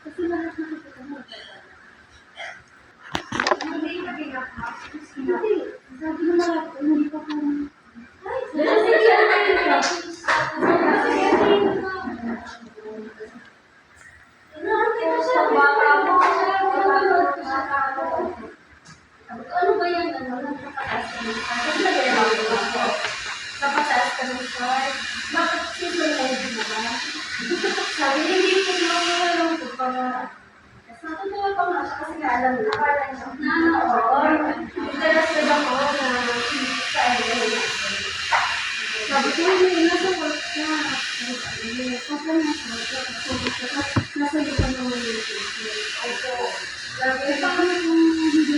Kasi lahat nakikita mo. Hindi. Sabi mo na, hindi pa kung... Ano ba yan? Kapataas ka ng short. Bakit simple life mo ba? Sabi, hindi ko naman ko pa nga. Natutuwa pa nga siya kasi nga alam na akala niya oo. Interested ako na sa LA. Sabi ko, hindi, nasa work ka. Kasi nasa iyo ka naman yung opo. Lagi pa kami kung hindi